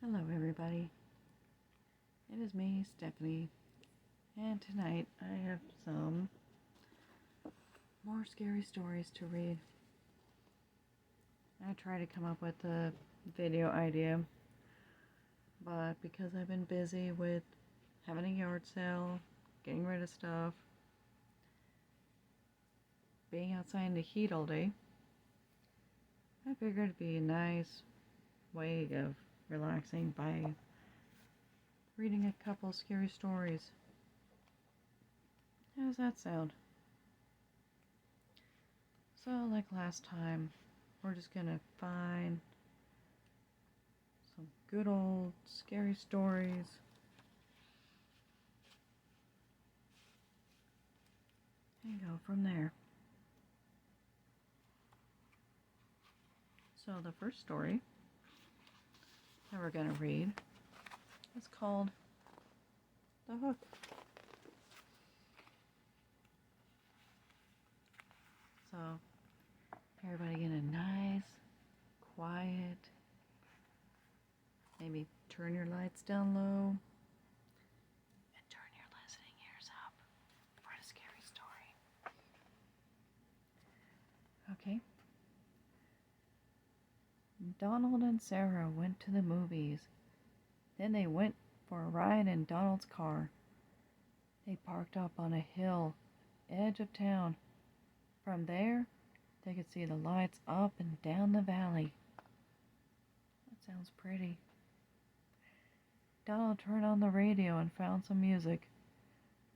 Hello everybody, it is me, Stephanie, and tonight I have some more scary stories to read. I tried to come up with a video idea, but because I've been busy with having a yard sale, getting rid of stuff, being outside in the heat all day, I figured it'd be a nice way of relaxing by reading a couple scary stories. How does that sound? So, like last time, we're just gonna find some good old scary stories and go from there. So, the first story that we're gonna read is called The Hook. So, everybody get a nice, quiet, maybe turn your lights down low and turn your listening ears up for the scary story. Okay. Donald and Sarah went to the movies. Then they went for a ride in Donald's car. They parked up on a hill, edge of town. From there, they could see the lights up and down the valley. That sounds pretty. Donald turned on the radio and found some music,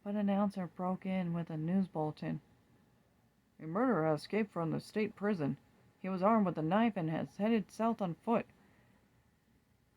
but an announcer broke in with a news bulletin. A murderer has escaped from the state prison. He was armed with a knife and has headed south on foot.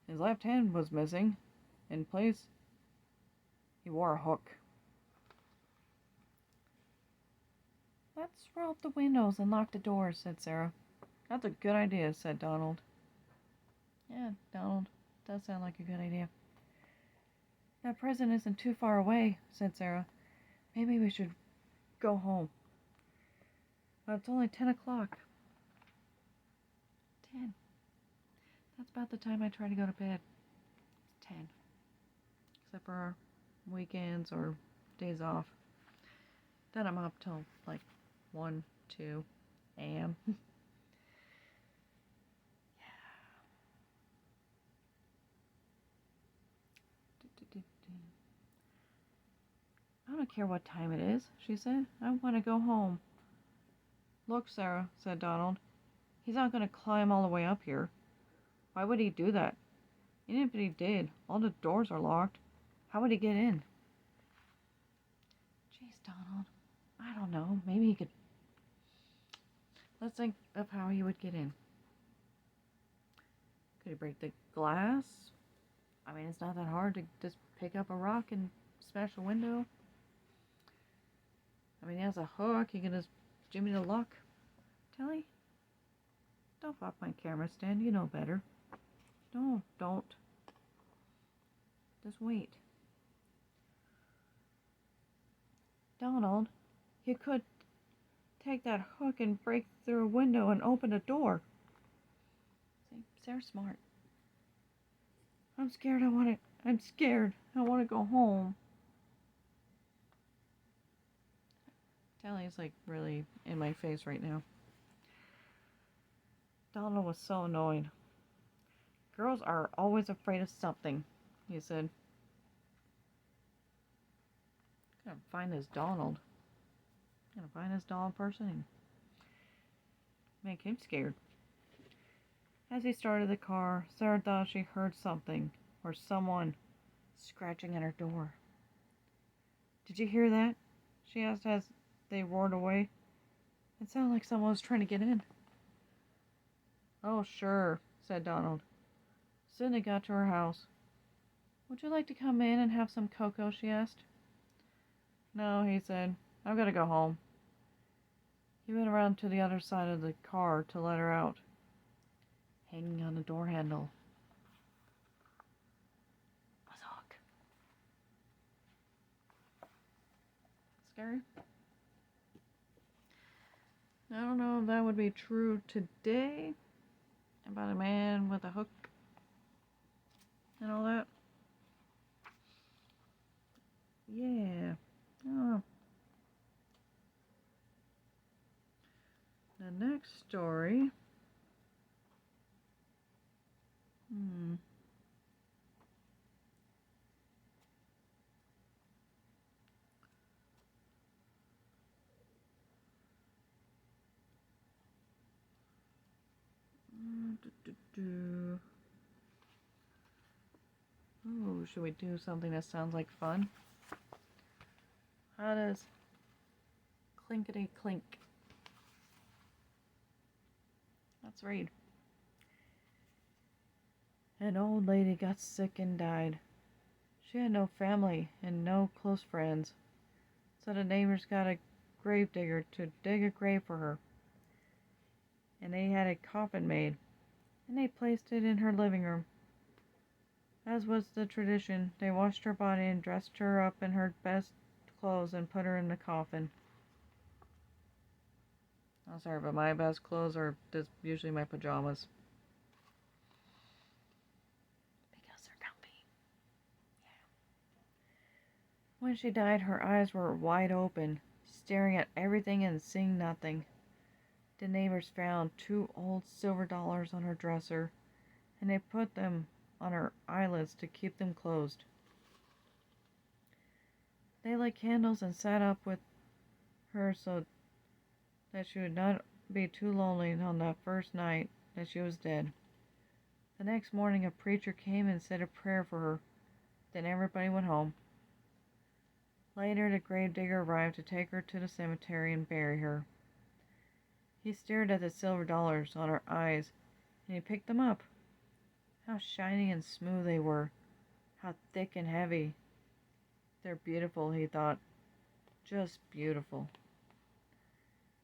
His left hand was missing. In place, he wore a hook. Let's roll up the windows and lock the doors, said Sarah. That's a good idea, said Donald. Yeah, Donald, does sound like a good idea. That prison isn't too far away, said Sarah. Maybe we should go home. But it's only 10 o'clock. 10. That's about the time I try to go to bed. It's 10. Except for weekends or days off. Then I'm up till like 1, 2 a.m. Yeah. I don't care what time it is, she said. I want to go home. Look, Sarah, said Donald. He's not going to climb all the way up here. Why would he do that? Even if he did, all the doors are locked. How would he get in? Jeez, Donald. I don't know. Maybe he could... Let's think of how he would get in. Could he break the glass? I mean, it's not that hard to just pick up a rock and smash a window. I mean, he has a hook. He can just jimmy the lock. Telly? Don't pop my camera stand. You know better. No, don't. Just wait. Donald, you could take that hook and break through a window and open a door. See, Sarah's smart. I'm scared. I want to go home. Tally's like really in my face right now. Donald was so annoyed. Girls are always afraid of something, he said. Gotta find this Donald. Gotta find this Donald person and make him scared. As he started the car, Sarah thought she heard something or someone scratching at her door. Did you hear that? She asked as they roared away. It sounded like someone was trying to get in. Oh, sure, said Donald. Soon they got to her house. Would you like to come in and have some cocoa, she asked. No, he said. I've got to go home. He went around to the other side of the car to let her out, hanging on the door handle was a hook. Scary? I don't know if that would be true today about a man with a hook. story. Oh, should we do something that sounds like fun? How does clinkety clink? Let's read. An old lady got sick and died. She had no family and no close friends, so the neighbors got a grave digger to dig a grave for her. And they had a coffin made, and they placed it in her living room. As was the tradition, they washed her body and dressed her up in her best clothes and put her in the coffin. I'm sorry, but my best clothes are just usually my pajamas. Because they're comfy. Yeah. When she died, her eyes were wide open, staring at everything and seeing nothing. The neighbors found 2 old silver dollars on her dresser, and they put them on her eyelids to keep them closed. They lit candles and sat up with her so that she would not be too lonely on that first night that she was dead. The next morning a preacher came and said a prayer for her. Then everybody went home. Later the gravedigger arrived to take her to the cemetery and bury her. He stared at the silver dollars on her eyes, and he picked them up. How shiny and smooth they were. How thick and heavy. They're beautiful, he thought. Just beautiful.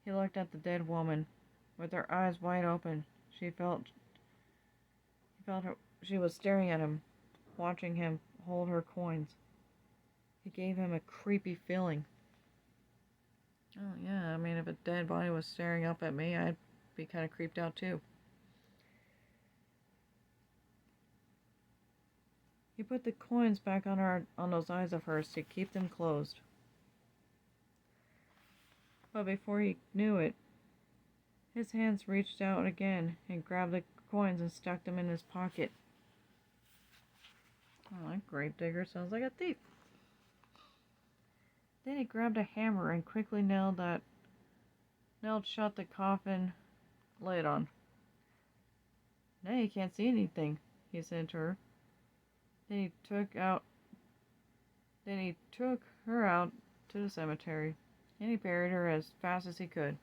He looked at the dead woman. With her eyes wide open, he felt she was staring at him, watching him hold her coins. It gave him a creepy feeling. Oh yeah, I mean, if a dead body was staring up at me, I'd be kind of creeped out too. He put the coins back on those eyes of hers to keep them closed. But before he knew it, his hands reached out again and grabbed the coins and stuck them in his pocket. Oh, that gravedigger sounds like a thief. Then he grabbed a hammer and quickly nailed shut the coffin lid on. Now you can't see anything, he said to her. Then he took her out to the cemetery, and he buried her as fast as he could.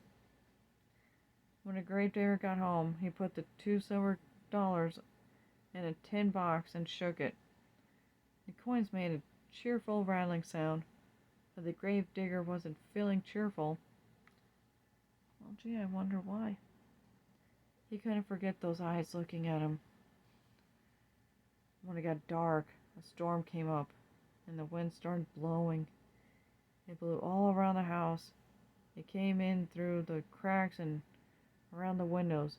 When the gravedigger got home, he put the 2 silver dollars in a tin box and shook it. The coins made a cheerful rattling sound, but the gravedigger wasn't feeling cheerful. Well, gee, I wonder why. He couldn't forget those eyes looking at him. When it got dark, a storm came up, and the wind started blowing. It blew all around the house. It came in through the cracks and around the windows,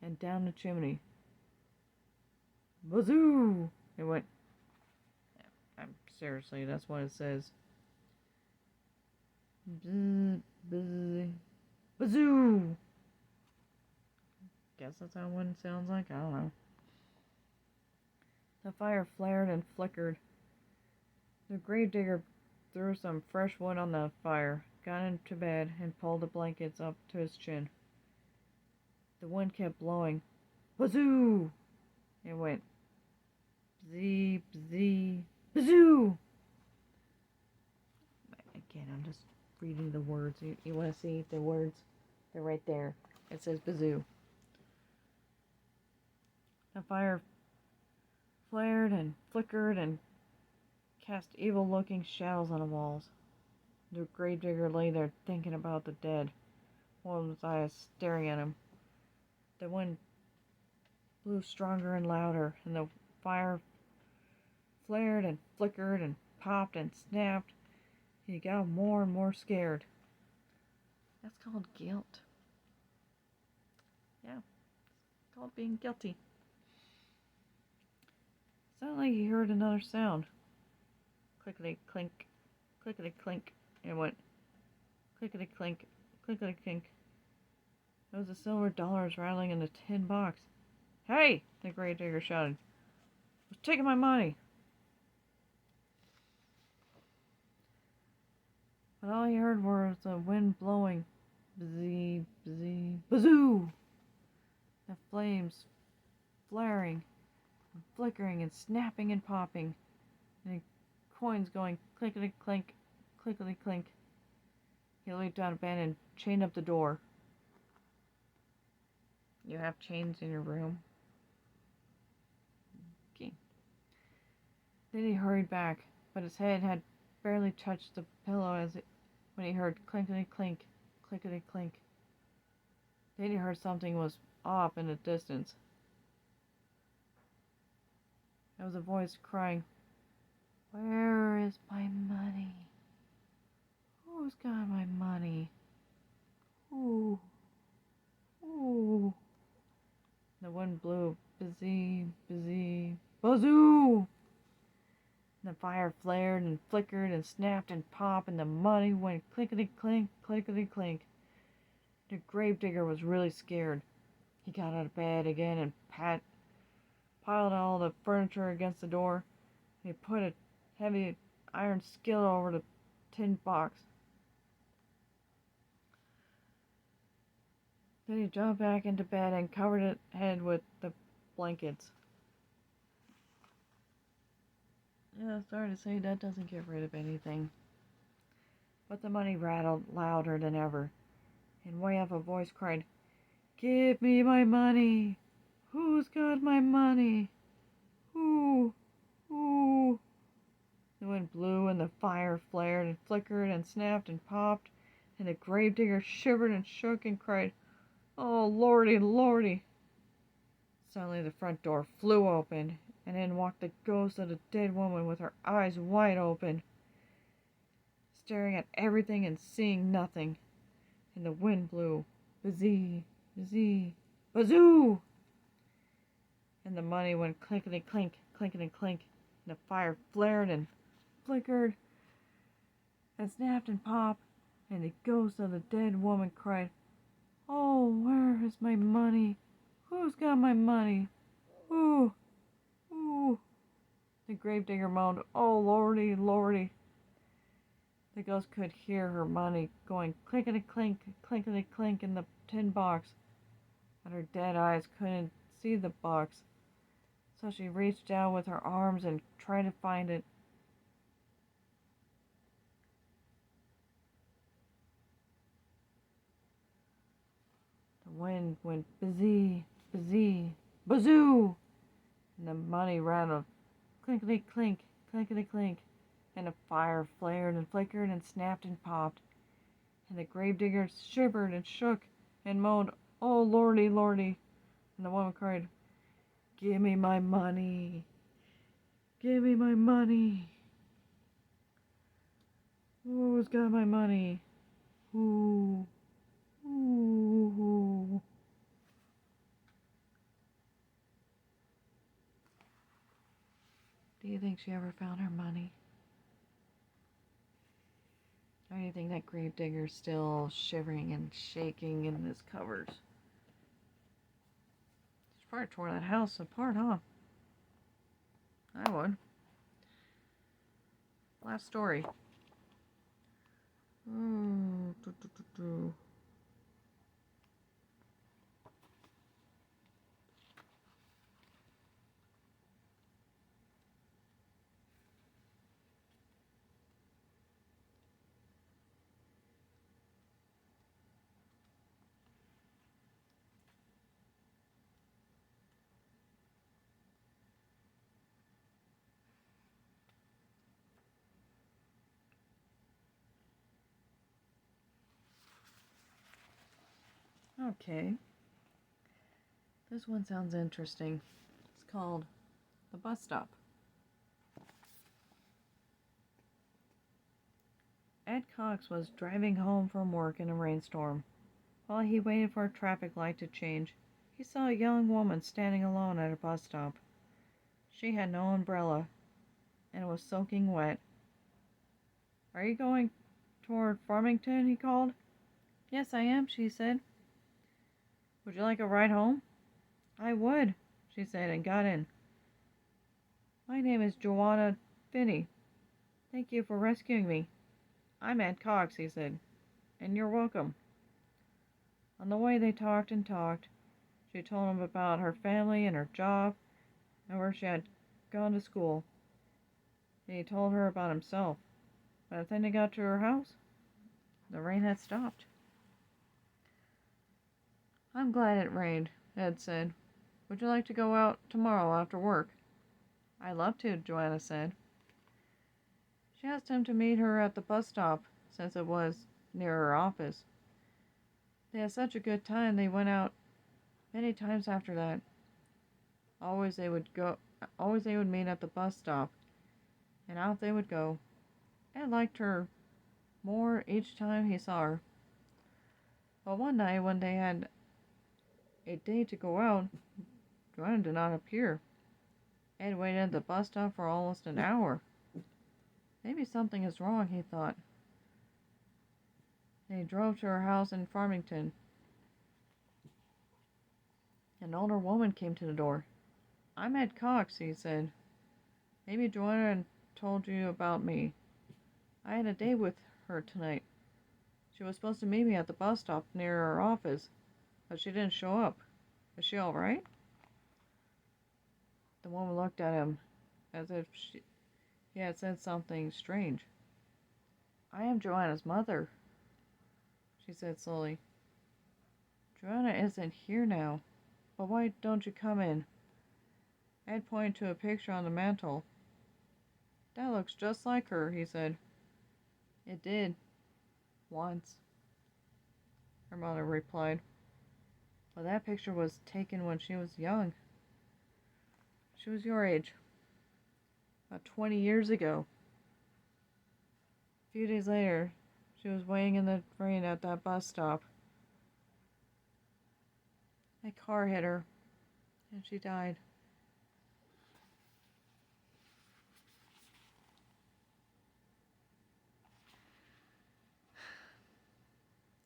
and down the chimney. Bazoo! It went. Seriously, that's what it says. Bazoo! Guess that's how one sounds like. I don't know. The fire flared and flickered. The gravedigger threw some fresh wood on the fire, got into bed, and pulled the blankets up to his chin. The wind kept blowing. Bazoo! It went. Bzee, bzee, bazoo! Again, I'm just reading the words. You want to see the words? They're right there. It says bazoo. The fire flared and flickered and cast evil-looking shadows on the walls. The gravedigger lay there thinking about the dead, one of his eyes staring at him. The wind blew stronger and louder, and the fire flared and flickered and popped and snapped. He got more and more scared. That's called guilt. Yeah, it's called being guilty. Sounded like he heard another sound. Clickety clink, clickety clink. It went clickety clink, clickety clink. It was the silver dollars rattling in the tin box. "Hey!" the gravedigger shouted. "Who's taking my money?" But all he heard was the wind blowing. Bzee, bzee, bazoo! The flames flaring, and flickering, and snapping and popping, and the coins going clickety-clink, clickety-clink. He leaped out of bed and chained up the door. You have chains in your room? Okay. Then he hurried back, but his head had barely touched the pillow when he heard clinkety-clink, clickety-clink. Then he heard something was off in the distance. It was a voice crying, "Where is my money? Who's got my money? Ooh, ooh." The wind blew, "Bzee, bzee, bazoo!" The fire flared and flickered and snapped and popped, and the money went clickety-clink, clickety-clink. The gravedigger was really scared. He got out of bed again and piled all the furniture against the door. He put a heavy iron skillet over the tin box. Then he jumped back into bed and covered his head with the blankets. Yeah, sorry to say, that doesn't get rid of anything. But the money rattled louder than ever, and way up a voice cried, "Give me my money! Who's got my money? Ooh, ooh." The wind blew and the fire flared and flickered and snapped and popped, and the gravedigger shivered and shook and cried, "Oh, Lordy, Lordy!" Suddenly the front door flew open, and in walked the ghost of the dead woman with her eyes wide open, staring at everything and seeing nothing. And the wind blew, "Bzee, bzee, bazoo!" And the money went clinkety-clink, clinkety-clink, and the fire flared and flickered and snapped and popped, and the ghost of the dead woman cried, "Oh, where is my money? Who's got my money? Ooh, ooh." The gravedigger moaned, "Oh, Lordy, Lordy." The ghost could hear her money going clinkety-clink, clinkety-clink in the tin box, but her dead eyes couldn't see the box, so she reached out with her arms and tried to find it. The wind went bzee, bzee, bazoo, and the money rattled clinkety-clink, clinkety-clink, and the fire flared and flickered and snapped and popped, and the gravedigger shivered and shook and moaned, "Oh, Lordy, Lordy." And the woman cried, "Give me my money. Give me my money. Who's got my money? Ooh, ooh." Do you think she ever found her money? Or do you think that gravedigger's still shivering and shaking in his covers? She probably tore that house apart, huh? I would. Last story. Ooh, doo, doo, doo, doo. Okay. This one sounds interesting. It's called The Bus Stop. Ed Cox was driving home from work in a rainstorm. While he waited for a traffic light to change, he saw a young woman standing alone at a bus stop. She had no umbrella and was soaking wet. "Are you going toward Farmington?" he called. "Yes, I am," she said. Would you like a ride home? I would, she said and got in. My name is Joanna Finney. Thank you for rescuing me. I'm Ed Cox, he said, and you're welcome. On the way they talked and talked. She told him about her family and her job and where she had gone to school. And he told her about himself. By the time they got to her house, the rain had stopped. I'm glad it rained, Ed said. Would you like to go out tomorrow after work? I'd love to, Joanna said. She asked him to meet her at the bus stop, since it was near her office. They had such a good time they went out many times after that. Always they would meet at the bus stop, and out they would go. Ed liked her more each time he saw her. But one night when they had a date to go out, Joanna did not appear. Ed waited at the bus stop for almost an hour. Maybe something is wrong, he thought. They drove to her house in Farmington. An older woman came to the door. I'm Ed Cox, he said. Maybe Joanna told you about me. I had a date with her tonight. She was supposed to meet me at the bus stop near her office, but she didn't show up. Is she all right? The woman looked at him as if he had said something strange. I am Joanna's mother, she said slowly. Joanna isn't here now, but why don't you come in? Ed pointed to a picture on the mantel. That looks just like her, he said. It did. Once, her mother replied. But that picture was taken when she was young. She was your age. About 20 years ago. A few days later, she was waiting in the rain at that bus stop. A car hit her, and she died.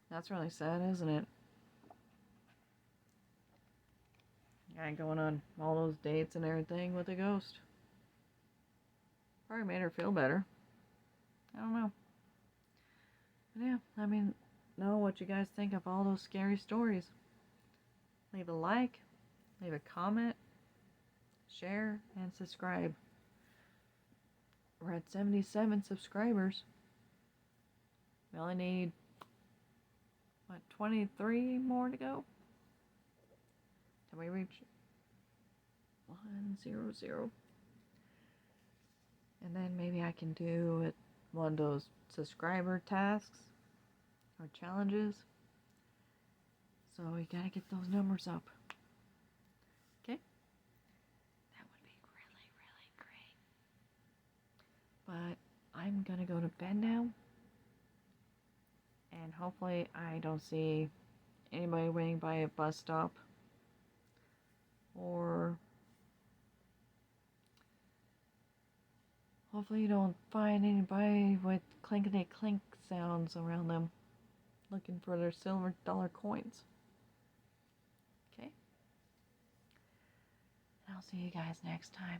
That's really sad, isn't it? Guy going on all those dates and everything with a ghost. Probably made her feel better. I don't know. But yeah, know what you guys think of all those scary stories. Leave a like, leave a comment, share, and subscribe. We're at 77 subscribers. We only need 23 more to go? Till we reach 100. And then maybe I can do one of those subscriber tasks or challenges. So we gotta get those numbers up. Okay? That would be really, really great. But I'm gonna go to bed now. And hopefully I don't see anybody waiting by a bus stop. Or hopefully you don't find anybody with clinkety clink sounds around them looking for their silver dollar coins. Okay? I'll see you guys next time.